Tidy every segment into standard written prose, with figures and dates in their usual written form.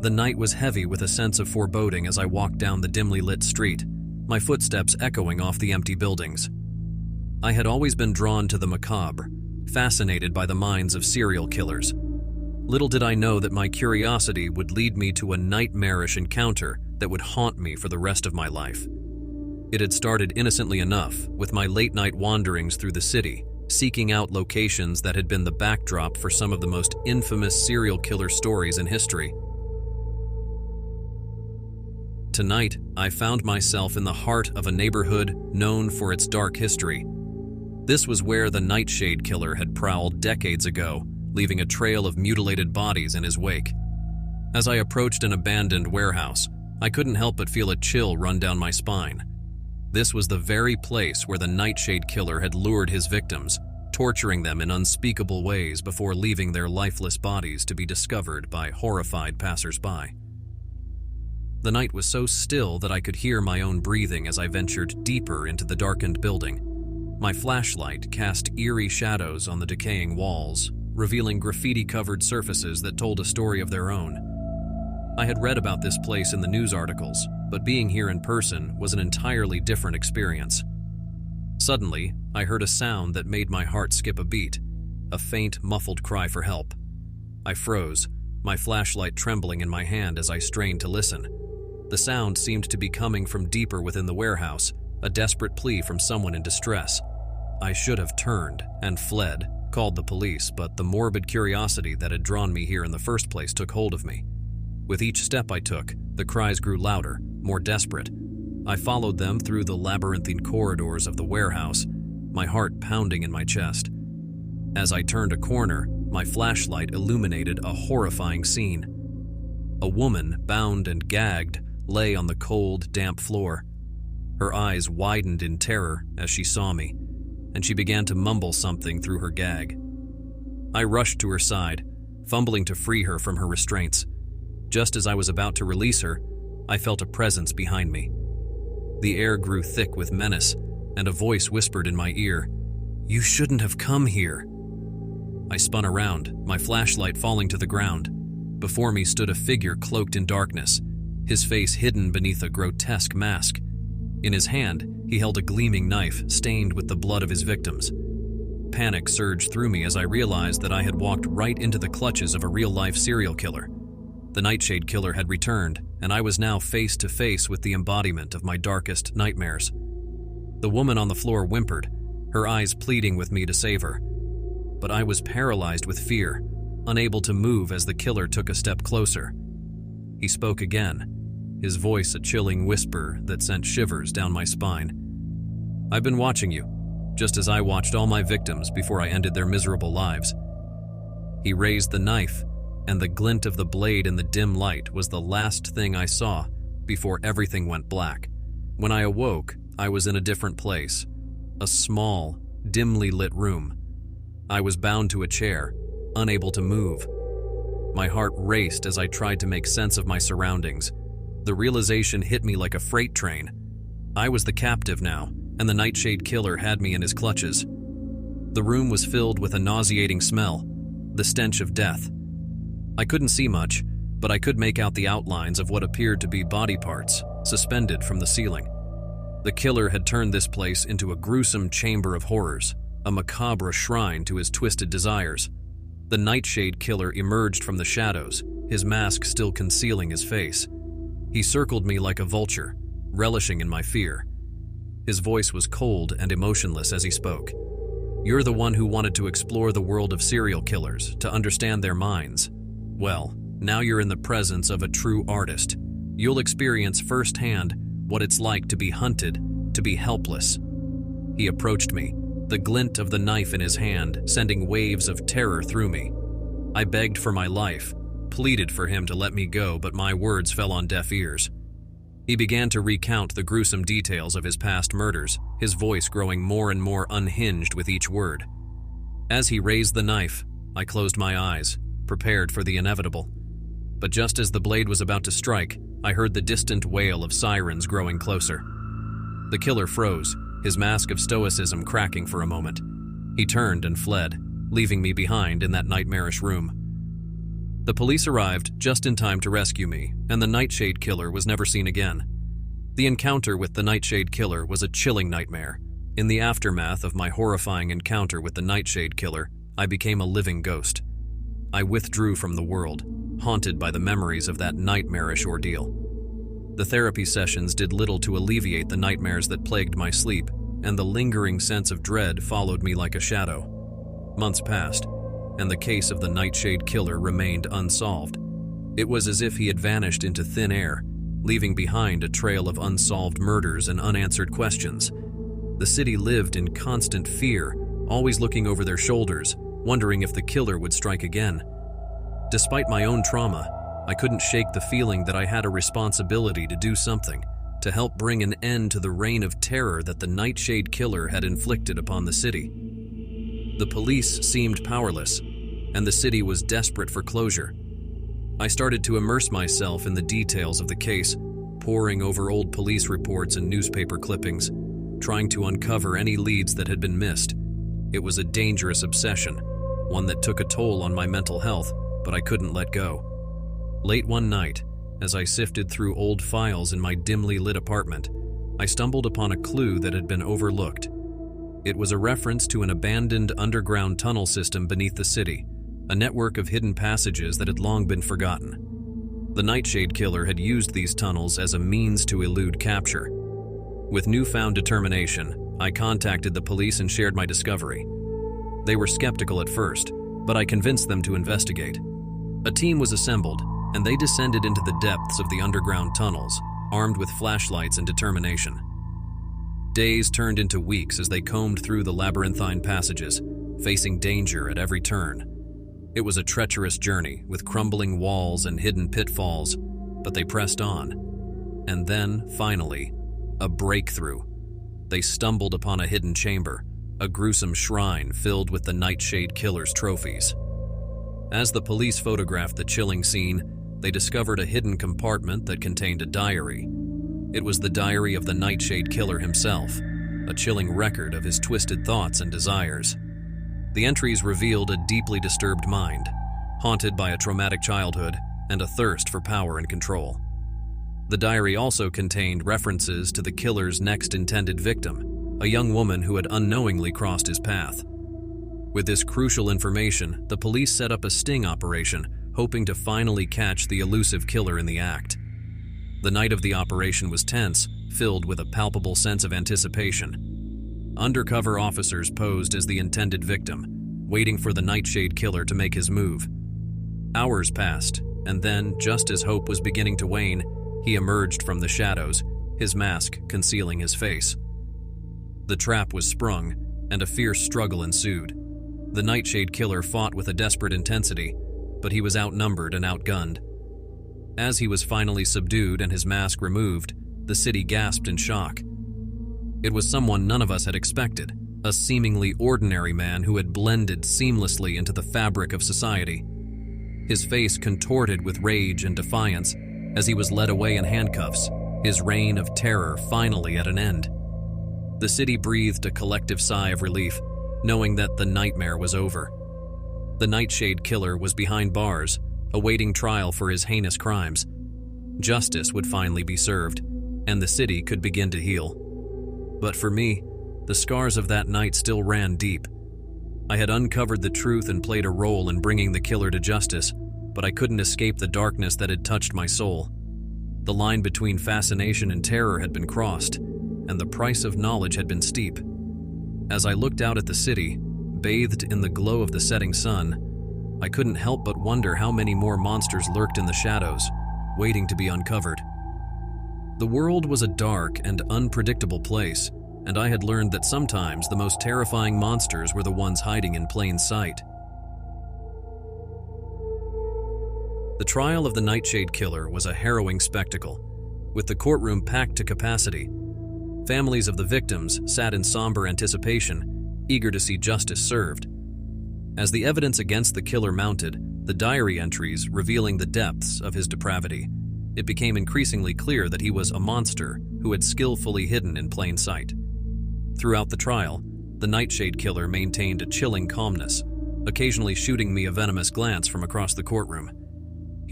The night was heavy with a sense of foreboding as I walked down the dimly lit street, my footsteps echoing off the empty buildings. I had always been drawn to the macabre, fascinated by the minds of serial killers. Little did I know that my curiosity would lead me to a nightmarish encounter that would haunt me for the rest of my life. It had started innocently enough, with my late-night wanderings through the city, seeking out locations that had been the backdrop for some of the most infamous serial killer stories in history. Tonight, I found myself in the heart of a neighborhood known for its dark history. This was where the Nightshade Killer had prowled decades ago, leaving a trail of mutilated bodies in his wake. As I approached an abandoned warehouse, I couldn't help but feel a chill run down my spine. This was the very place where the Nightshade Killer had lured his victims, torturing them in unspeakable ways before leaving their lifeless bodies to be discovered by horrified passers-by. The night was so still that I could hear my own breathing as I ventured deeper into the darkened building. My flashlight cast eerie shadows on the decaying walls, revealing graffiti-covered surfaces that told a story of their own. I had read about this place in the news articles, but being here in person was an entirely different experience. Suddenly, I heard a sound that made my heart skip a beat, a faint, muffled cry for help. I froze, my flashlight trembling in my hand as I strained to listen. The sound seemed to be coming from deeper within the warehouse, a desperate plea from someone in distress. I should have turned and fled, called the police, but the morbid curiosity that had drawn me here in the first place took hold of me. With each step I took, the cries grew louder, more desperate. I followed them through the labyrinthine corridors of the warehouse, my heart pounding in my chest. As I turned a corner, my flashlight illuminated a horrifying scene. A woman, bound and gagged, lay on the cold, damp floor. Her eyes widened in terror as she saw me, and she began to mumble something through her gag. I rushed to her side, fumbling to free her from her restraints. Just as I was about to release her, I felt a presence behind me. The air grew thick with menace, and a voice whispered in my ear, "You shouldn't have come here." I spun around, my flashlight falling to the ground. Before me stood a figure cloaked in darkness, his face hidden beneath a grotesque mask. In his hand, he held a gleaming knife stained with the blood of his victims. Panic surged through me as I realized that I had walked right into the clutches of a real-life serial killer. The Nightshade Killer had returned, and I was now face to face with the embodiment of my darkest nightmares. The woman on the floor whimpered, her eyes pleading with me to save her. But I was paralyzed with fear, unable to move as the killer took a step closer. He spoke again, his voice a chilling whisper that sent shivers down my spine. "I've been watching you, just as I watched all my victims before I ended their miserable lives." He raised the knife, and the glint of the blade in the dim light was the last thing I saw before everything went black. When I awoke, I was in a different place, a small, dimly lit room. I was bound to a chair, unable to move. My heart raced as I tried to make sense of my surroundings. The realization hit me like a freight train. I was the captive now, and the Nightshade Killer had me in his clutches. The room was filled with a nauseating smell, the stench of death. I couldn't see much, but I could make out the outlines of what appeared to be body parts, suspended from the ceiling. The killer had turned this place into a gruesome chamber of horrors, a macabre shrine to his twisted desires. The Nightshade Killer emerged from the shadows, his mask still concealing his face. He circled me like a vulture, relishing in my fear. His voice was cold and emotionless as he spoke. "You're the one who wanted to explore the world of serial killers, to understand their minds. Well, now you're in the presence of a true artist. You'll experience firsthand what it's like to be hunted, to be helpless." He approached me, the glint of the knife in his hand sending waves of terror through me. I begged for my life, pleaded for him to let me go, but my words fell on deaf ears. He began to recount the gruesome details of his past murders, his voice growing more and more unhinged with each word. As he raised the knife, I closed my eyes, prepared for the inevitable. But just as the blade was about to strike, I heard the distant wail of sirens growing closer. The killer froze, his mask of stoicism cracking for a moment. He turned and fled, leaving me behind in that nightmarish room. The police arrived just in time to rescue me, and the Nightshade Killer was never seen again. The encounter with the Nightshade Killer was a chilling nightmare. In the aftermath of my horrifying encounter with the Nightshade Killer, I became a living ghost. I withdrew from the world, haunted by the memories of that nightmarish ordeal. The therapy sessions did little to alleviate the nightmares that plagued my sleep, and the lingering sense of dread followed me like a shadow. Months passed, and the case of the Nightshade Killer remained unsolved. It was as if he had vanished into thin air, leaving behind a trail of unsolved murders and unanswered questions. The city lived in constant fear, always looking over their shoulders, wondering if the killer would strike again. Despite my own trauma, I couldn't shake the feeling that I had a responsibility to do something, to help bring an end to the reign of terror that the Nightshade Killer had inflicted upon the city. The police seemed powerless, and the city was desperate for closure. I started to immerse myself in the details of the case, poring over old police reports and newspaper clippings, trying to uncover any leads that had been missed. It was a dangerous obsession, one that took a toll on my mental health, but I couldn't let go. Late one night, as I sifted through old files in my dimly lit apartment, I stumbled upon a clue that had been overlooked. It was a reference to an abandoned underground tunnel system beneath the city, a network of hidden passages that had long been forgotten. The Nightshade Killer had used these tunnels as a means to elude capture. With newfound determination, I contacted the police and shared my discovery. They were skeptical at first, but I convinced them to investigate. A team was assembled, and they descended into the depths of the underground tunnels, armed with flashlights and determination. Days turned into weeks as they combed through the labyrinthine passages, facing danger at every turn. It was a treacherous journey, with crumbling walls and hidden pitfalls, but they pressed on. And then, finally, a breakthrough. They stumbled upon a hidden chamber, a gruesome shrine filled with the Nightshade Killer's trophies. As the police photographed the chilling scene, they discovered a hidden compartment that contained a diary. It was the diary of the Nightshade Killer himself, a chilling record of his twisted thoughts and desires. The entries revealed a deeply disturbed mind, haunted by a traumatic childhood and a thirst for power and control. The diary also contained references to the killer's next intended victim, a young woman who had unknowingly crossed his path. With this crucial information, the police set up a sting operation, hoping to finally catch the elusive killer in the act. The night of the operation was tense, filled with a palpable sense of anticipation. Undercover officers posed as the intended victim, waiting for the Nightshade Killer to make his move. Hours passed, and then, just as hope was beginning to wane, he emerged from the shadows, his mask concealing his face. The trap was sprung, and a fierce struggle ensued. The Nightshade Killer fought with a desperate intensity, but he was outnumbered and outgunned. As he was finally subdued and his mask removed, the city gasped in shock. It was someone none of us had expected, a seemingly ordinary man who had blended seamlessly into the fabric of society. His face contorted with rage and defiance as he was led away in handcuffs, his reign of terror finally at an end. The city breathed a collective sigh of relief, knowing that the nightmare was over. The Nightshade Killer was behind bars, awaiting trial for his heinous crimes. Justice would finally be served, and the city could begin to heal. But for me, the scars of that night still ran deep. I had uncovered the truth and played a role in bringing the killer to justice, but I couldn't escape the darkness that had touched my soul. The line between fascination and terror had been crossed, and the price of knowledge had been steep. As I looked out at the city, bathed in the glow of the setting sun, I couldn't help but wonder how many more monsters lurked in the shadows, waiting to be uncovered. The world was a dark and unpredictable place, and I had learned that sometimes the most terrifying monsters were the ones hiding in plain sight. The trial of the Nightshade Killer was a harrowing spectacle, with the courtroom packed to capacity. Families of the victims sat in somber anticipation, eager to see justice served. As the evidence against the killer mounted, the diary entries revealing the depths of his depravity, it became increasingly clear that he was a monster who had skillfully hidden in plain sight. Throughout the trial, the Nightshade Killer maintained a chilling calmness, occasionally shooting me a venomous glance from across the courtroom.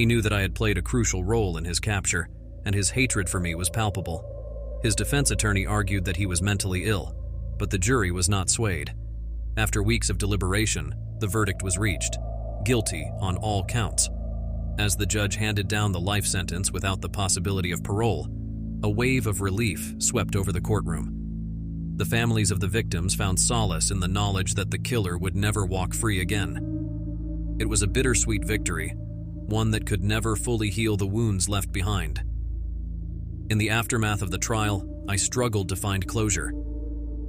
He knew that I had played a crucial role in his capture, and his hatred for me was palpable. His defense attorney argued that he was mentally ill, but the jury was not swayed. After weeks of deliberation, the verdict was reached: guilty on all counts. As the judge handed down the life sentence without the possibility of parole, a wave of relief swept over the courtroom. The families of the victims found solace in the knowledge that the killer would never walk free again. It was a bittersweet victory, one that could never fully heal the wounds left behind. In the aftermath of the trial, I struggled to find closure.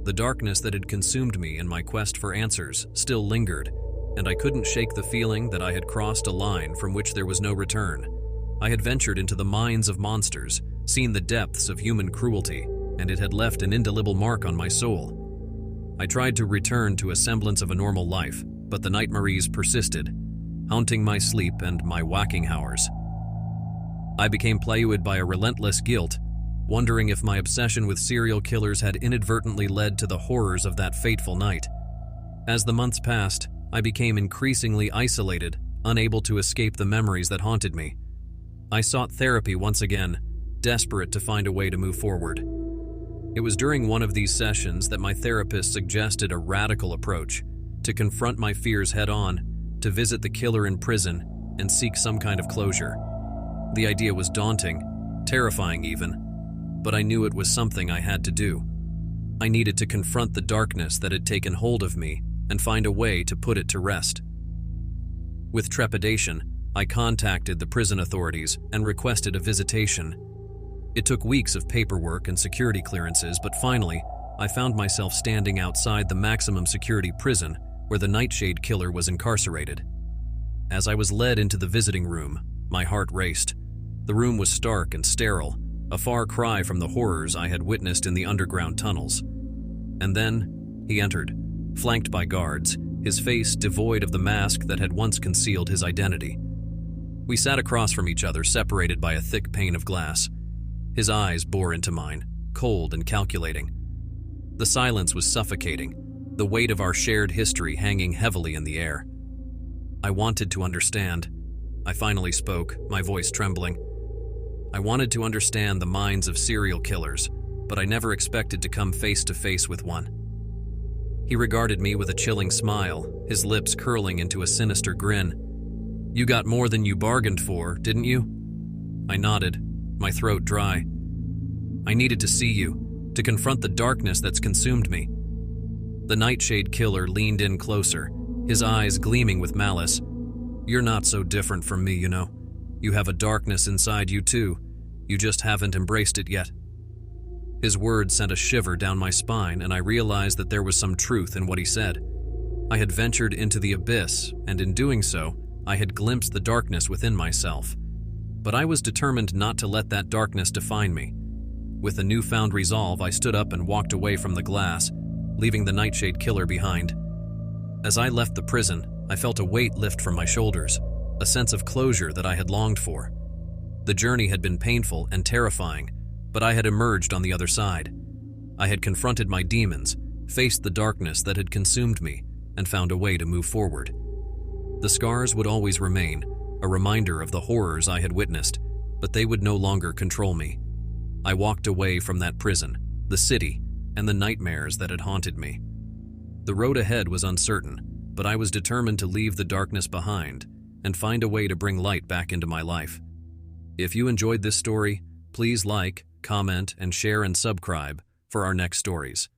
The darkness that had consumed me in my quest for answers still lingered, and I couldn't shake the feeling that I had crossed a line from which there was no return. I had ventured into the minds of monsters, seen the depths of human cruelty, and it had left an indelible mark on my soul. I tried to return to a semblance of a normal life, but the nightmares persisted, haunting my sleep and my waking hours. I became plagued by a relentless guilt, wondering if my obsession with serial killers had inadvertently led to the horrors of that fateful night. As the months passed, I became increasingly isolated, unable to escape the memories that haunted me. I sought therapy once again, desperate to find a way to move forward. It was during one of these sessions that my therapist suggested a radical approach: to confront my fears head-on, to visit the killer in prison, and seek some kind of closure. The idea was daunting, terrifying even, but I knew it was something I had to do. I needed to confront the darkness that had taken hold of me and find a way to put it to rest. With trepidation, I contacted the prison authorities and requested a visitation. It took weeks of paperwork and security clearances, but finally, I found myself standing outside the maximum security prison where the Nightshade Killer was incarcerated. As I was led into the visiting room, my heart raced. The room was stark and sterile, a far cry from the horrors I had witnessed in the underground tunnels. And then, he entered, flanked by guards, his face devoid of the mask that had once concealed his identity. We sat across from each other, separated by a thick pane of glass. His eyes bore into mine, cold and calculating. The silence was suffocating, the weight of our shared history hanging heavily in the air. I wanted to understand. I finally spoke, my voice trembling. I wanted to understand the minds of serial killers, but I never expected to come face to face with one. He regarded me with a chilling smile, his lips curling into a sinister grin. "You got more than you bargained for, didn't you?" I nodded, my throat dry. "I needed to see you, to confront the darkness that's consumed me." The Nightshade Killer leaned in closer, his eyes gleaming with malice. "You're not so different from me, you know. You have a darkness inside you too. You just haven't embraced it yet." His words sent a shiver down my spine, and I realized that there was some truth in what he said. I had ventured into the abyss, and in doing so, I had glimpsed the darkness within myself. But I was determined not to let that darkness define me. With a newfound resolve, I stood up and walked away from the glass, leaving the Nightshade Killer behind. As I left the prison, I felt a weight lift from my shoulders, a sense of closure that I had longed for. The journey had been painful and terrifying, but I had emerged on the other side. I had confronted my demons, faced the darkness that had consumed me, and found a way to move forward. The scars would always remain, a reminder of the horrors I had witnessed, but they would no longer control me. I walked away from that prison, the city, and the nightmares that had haunted me. The road ahead was uncertain, but I was determined to leave the darkness behind and find a way to bring light back into my life. If you enjoyed this story, please like, comment, and share and subscribe for our next stories.